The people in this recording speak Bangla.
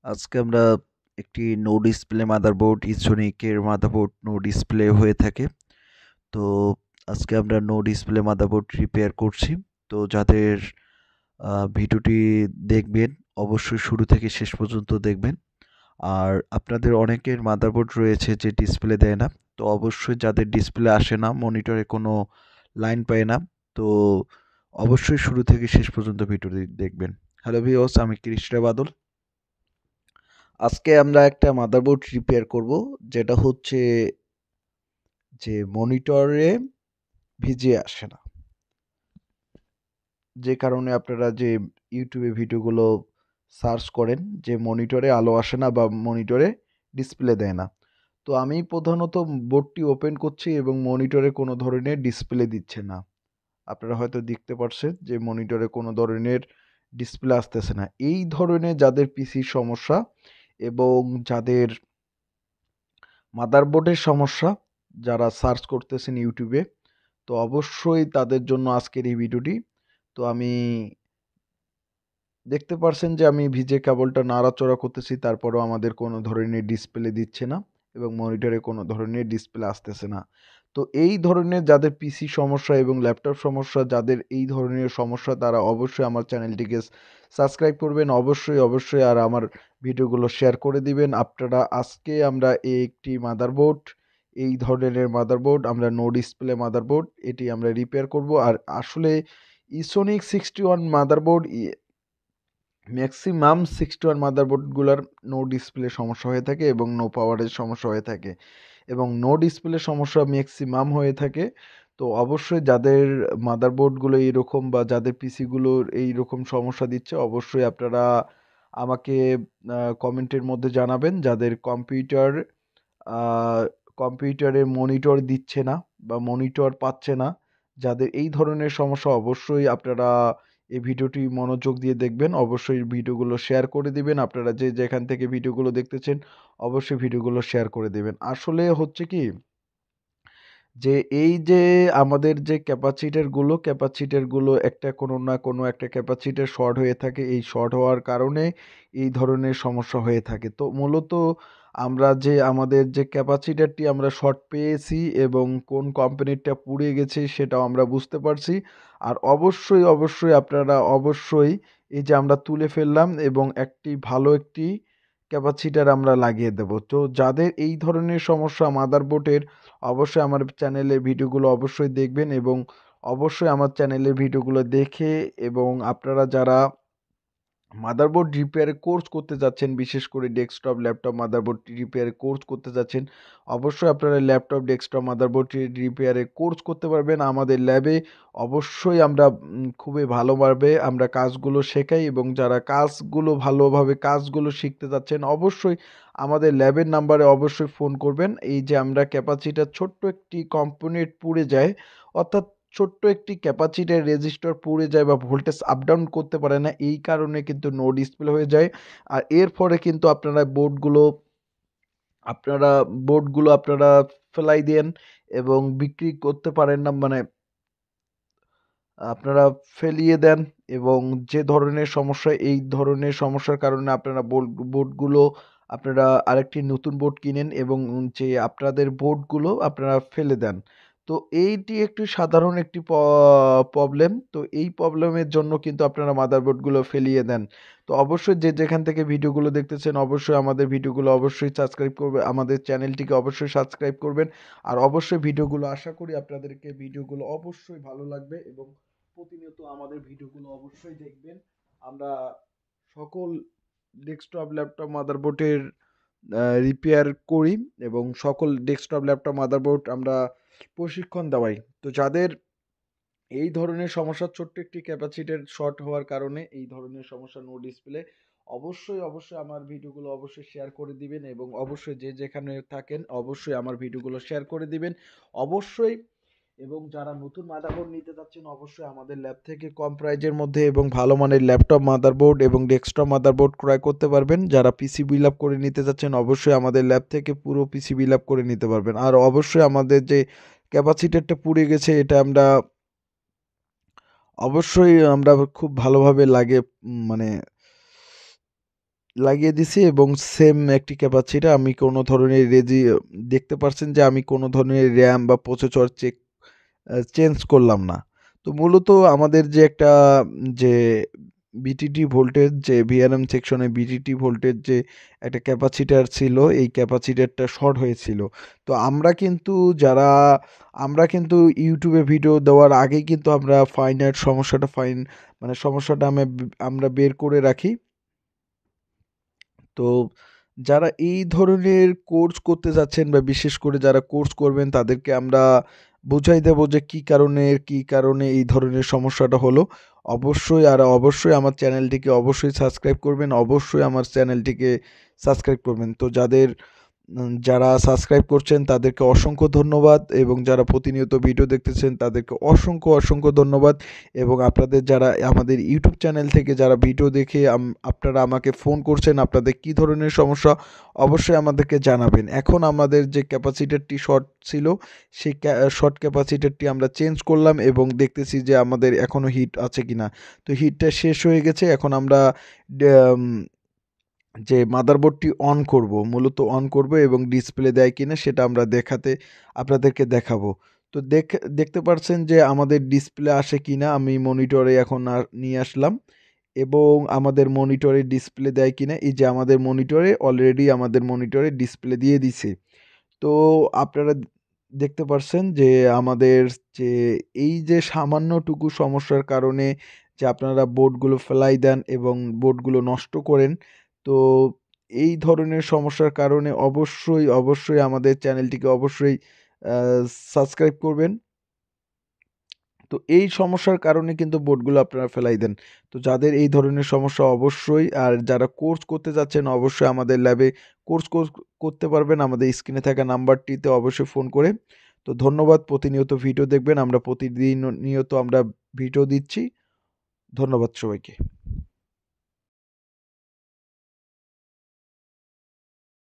আজকে আমরা একটি নো ডিসপ্লে মাদারবোর্ড ইসোনিকের মাদারবোর্ড নো ডিসপ্লে হয়ে থাকে। তো আজকে আমরা নো ডিসপ্লে মাদারবোর্ড রিপেয়ার করছি। তো যাদের ভিডিওটি দেখবেন অবশ্যই শুরু থেকে শেষ পর্যন্ত দেখবেন। আর আপনাদের অনেকের মাদারবোর্ড রয়েছে যে ডিসপ্লে দেয় না। তো অবশ্যই যাদের ডিসপ্লে আসে না, মনিটরে কোনো লাইন পায় না, তো অবশ্যই শুরু থেকে শেষ পর্যন্ত ভিডিওটি দেখবেন। হ্যালো ভিউয়ার্স, আমি কৃষ্ণ বাদল। আজকে আমরা একটা মাদারবোর্ড রিপেয়ার করব, যেটা হচ্ছে যে মনিটরে ভিজিয়ে আসে না, যে কারণে আপনারা যে ইউটিউবে ভিডিওগুলো সার্চ করেন যে মনিটরে আলো আসে না বা মনিটরে ডিসপ্লে দেয় না। তো আমি প্রধানত বোর্ডটি ওপেন করছি এবং মনিটরে কোনো ধরনের ডিসপ্লে দিচ্ছে না। আপনারা হয়তো দেখতে পাচ্ছেন যে মনিটরে কোনো ধরনের ডিসপ্লে আসতেছে না। এই ধরনের যাদের পিসির সমস্যা এবং যাদের মাদারবোর্ডের সমস্যা, যারা সার্চ করতেছেন ইউটিউবে, তো অবশ্যই তাদের জন্য আজকের এই ভিডিওটি। তো আমি দেখতে পারছেন যে আমি ভিজে কেবলটা নাড়াচড়া করতেছি, তারপরেও আমাদের কোনো ধরনের ডিসপ্লে দিচ্ছে না এবং মনিটরে কোনো ধরনের ডিসপ্লে আসতেছে না। তো এই ধরনের যাদের পিসি সমস্যা এবং ল্যাপটপ সমস্যা, যাদের এই ধরনের সমস্যা, তারা অবশ্যই আমার চ্যানেলটিকে সাবস্ক্রাইব করবেন, অবশ্যই আর আমার ভিডিওগুলো শেয়ার করে দিবেন। আপনারা আজকে আমরা একটি মাদারবোর্ড, এই ধরনের মাদারবোর্ড আমরা নো ডিসপ্লে মাদারবোর্ড, এটি আমরা রিপেয়ার করব। আর আসলে ইসোনিক 61 মাদারবোর্ড, ম্যাক্সিমাম 61 মাদারবোর্ডগুলোর নো ডিসপ্লে সমস্যা হয়ে থাকে এবং নো পাওয়ারের সমস্যা হয়ে থাকে এবং নো ডিসপ্লে সমস্যা ম্যাক্সিমাম হয়ে থাকে। তো অবশ্যই যাদের মাদারবোর্ডগুলো এইরকম বা যাদের পিসিগুলোর এইরকম সমস্যা দিচ্ছে, অবশ্যই আপনারা আমাকে কমেন্টের মধ্যে জানাবেন। যাদের আহ, কম্পিউটারে মনিটর দিচ্ছে না বা মনিটর পাচ্ছে না, যাদের এই ধরনের সমস্যা, অবশ্যই আপনারা এই ভিডিওটি মনোযোগ দিয়ে দেখবেন। অবশ্যই ভিডিওগুলো শেয়ার করে দিবেন। আপনারা যে যেখান থেকে ভিডিওগুলো দেখতেছেন, অবশ্যই ভিডিওগুলো শেয়ার করে দিবেন। আসলে হচ্ছে কি যে এই যে আমাদের যে ক্যাপাসিটরগুলো একটা কোনো না কোনো একটা ক্যাপাসিটর শর্ট হয়ে থাকে। এই শর্ট হওয়ার কারণে এই ধরনের সমস্যা হয়ে থাকে। তো মূলত আমরা যে আমাদের যে ক্যাপাসিটরটি আমরা শর্ট পেয়েছি এবং কোন কোম্পানিরটা পুড়ে গেছে সেটাও আমরা বুঝতে পারছি। আর অবশ্যই আপনারা অবশ্যই এই যে আমরা তুলে ফেললাম এবং ভালো একটি ক্যাপাসিটর আমরা লাগিয়ে দেব। তো যাদের এই ধরনের সমস্যা মাদারবোর্ডের, অবশ্যই আমার চ্যানেলের ভিডিওগুলো অবশ্যই দেখবেন এবং অবশ্যই আমার চ্যানেলের ভিডিওগুলো দেখে এবং আপনারা যারা মাদারবোর্ড রিপেয়ারের কোর্স করতে যাচ্ছেন, বিশেষ করে ডেস্কটপ ল্যাপটপ মাদারবোর্ড রিপেয়ারের কোর্স করতে যাচ্ছেন, অবশ্যই আপনারা ল্যাপটপ ডেস্কটপ মাদারবোর্ড রিপেয়ারের কোর্স করতে পারবেন আমাদের ল্যাবে। অবশ্যই আমরা খুবই ভালোভাবে আমরা কাজগুলো শেখাই এবং যারা কাজগুলো ভালোভাবে কাজগুলো শিখতে যাচ্ছেন, অবশ্যই আমাদের ল্যাবের নাম্বারে অবশ্যই ফোন করবেন। এই যে আমরা ক্যাপাসিটার ছোট্ট একটি কম্পোনেন্ট পুড়ে যায়, অর্থাৎ ছোট্ট একটি ক্যাপাসিটর রেজিস্টার পুড়ে যায় বা ভোল্টেজ আপ ডাউন করতে পারে না, এই কারণে কিন্তু নো ডিসপ্লে হয়ে যায়। আর এর ফলে কিন্তু আপনারা বোর্ডগুলো আপনারা ফেলাই দেন এবং বিক্রি করতে পারেন না, মানে আপনারা ফেলিয়ে দেন। এবং যে ধরনের সমস্যা, এই ধরনের সমস্যার কারণে আপনারা বোর্ডগুলো আপনারা আরেকটি নতুন বোর্ড কিনেন এবং যে আপনাদের বোর্ডগুলো আপনারা ফেলে দেন। তো এইটি একটি সাধারণ একটি প্রবলেম। তো এই প্রবলেমের জন্য কিন্তু আপনারা মাদারবোর্ডগুলো ফেলিয়ে দেন। তো অবশ্যই যে যেখান থেকে ভিডিওগুলো দেখতেছেন, অবশ্যই আমাদের ভিডিওগুলো অবশ্যই সাবস্ক্রাইব করবে, আমাদের চ্যানেলটিকে অবশ্যই সাবস্ক্রাইব করবেন। আর অবশ্যই ভিডিওগুলো, আশা করি আপনাদেরকে ভিডিওগুলো অবশ্যই ভালো লাগবে এবং প্রতিনিয়ত আমাদের ভিডিওগুলো অবশ্যই দেখবেন। আমরা সকল ডেস্কটপ ল্যাপটপ মাদারবোর্ডের রিপেয়ার করি এবং সকল ডেস্কটপ ল্যাপটপ মাদারবোর্ড আমরা প্রশিক্ষণ দেওয়াই। তো যাদের এই ধরনের সমস্যা, ছোট্ট একটি ক্যাপাসিটর শর্ট হওয়ার কারণে এই ধরনের সমস্যা, নো ডিসপ্লে, অবশ্যই আমার ভিডিওগুলো অবশ্যই শেয়ার করে দিবেন এবং অবশ্যই যে যেখানে থাকেন অবশ্যই আমার ভিডিওগুলো শেয়ার করে দিবেন অবশ্যই। এবং যারা নতুন মাদারবোর্ড নিতে যাচ্ছেন, অবশ্যই আমাদের ল্যাব থেকে কম প্রাইজের মধ্যে এবং ভালো মানের ল্যাপটপ মাদারবোর্ড এবং ডেস্কটপ মাদারবোর্ড ক্রয় করতে পারবেন। যারা পিসি বিল আপ করে নিতে যাচ্ছেন, অবশ্যই আমাদের ল্যাব থেকে পুরো পিসি বিল আপ করে নিতে পারবেন। আর অবশ্যই আমাদের যে ক্যাপাসিটরটা পুড়ে গেছে, এটা অবশ্যই আমরা খুব ভালোভাবে লাগে মানে লাগিয়ে দিছি এবং সেম একটি ক্যাপাসিটর আমি কোনো ধরনের দেখতে পারছেন যে আমি কোনো ধরনের RAM বা প্রসেসর চেঞ্জ করলাম না। তো মূলত আমাদের যে একটা যে বিটিটি ভোল্টেজ যে ভিআরএম সেকশনে বিটিটি ভোল্টেজ যে একটা ক্যাপাসিটর ছিল, এই ক্যাপাসিটরটা শর্ট হয়েছিল। তো আমরা কিন্তু ইউটিউবে ভিডিও দেওয়ার আগেই কিন্তু আমরা সমস্যাটা আমরা বের করে রাখি। তো যারা এই ধরনের কোর্স করতে যাচ্ছেন বা বিশেষ করে যারা কোর্স করবেন তাদেরকে আমরা বুঝাই দেব যে কি কারণে এই ধরনের সমস্যাটা হলো। অবশ্যই আমার চ্যানেলটিকে অবশ্যই সাবস্ক্রাইব করবেন। অবশ্যই আমার চ্যানেলটিকে সাবস্ক্রাইব করবেন। তো যারা সাবস্ক্রাইব করছেন তাদেরকে অসংখ্য ধন্যবাদ এবং যারা প্রতিনিয়ত ভিডিও দেখতেছেন তাদেরকে অসংখ্য ধন্যবাদ এবং আপনাদের যারা আমাদের ইউটিউব চ্যানেল থেকে যারা ভিডিও দেখে আপনারা আমাকে ফোন করছেন, আপনাদের কী ধরনের সমস্যা অবশ্যই আমাদেরকে জানাবেন। এখন আমাদের যে ক্যাপাসিটরটি শর্ট ছিল সেই শর্ট ক্যাপাসিটরটি আমরা চেঞ্জ করলাম এবং দেখতেছি যে আমাদের এখনও হিট আছে কিনা। তো হিটটা শেষ হয়ে গেছে। এখন আমরা যে মাদারবোর্ডটি অন করব এবং ডিসপ্লে দেয় কিনা সেটা আমরা আপনাদেরকে দেখাবো। তো দেখতে পাচ্ছেন যে আমাদের ডিসপ্লে আসে কিনা। আমি মনিটরে এখন নিয়ে আসলাম এবং আমাদের মনিটরে ডিসপ্লে দেয় কিনা। এই যে আমাদের মনিটরে ডিসপ্লে দিয়ে দিছে। তো আপনারা দেখতে পারছেন যে আমাদের যে এই যে সামান্যটুকু সমস্যার কারণে যে আপনারা বোর্ডগুলো ফেলাই দেন এবং বোর্ডগুলো নষ্ট করেন। তো এই ধরনের সমস্যার কারণে অবশ্যই আমাদের চ্যানেলটিকে অবশ্যই আ সাবস্ক্রাইব করবেন। তো এই সমস্যার কারণে কিন্তু বোর্ডগুলো আপনারা ফেলাই দেন। তো যাদের এই ধরনের সমস্যা আর যারা কোর্স করতে যাচ্ছেন অবশ্যই আমাদের ল্যাবে কোর্স করতে পারবেন আমাদের স্ক্রিনে থাকা নাম্বারটিতে অবশ্যই ফোন করে। তো ধন্যবাদ। প্রতিনিয়ত ভিডিও দেখবেন। আমরা নিয়ত আমরা ভিডিও দিচ্ছি। ধন্যবাদ সবাইকে।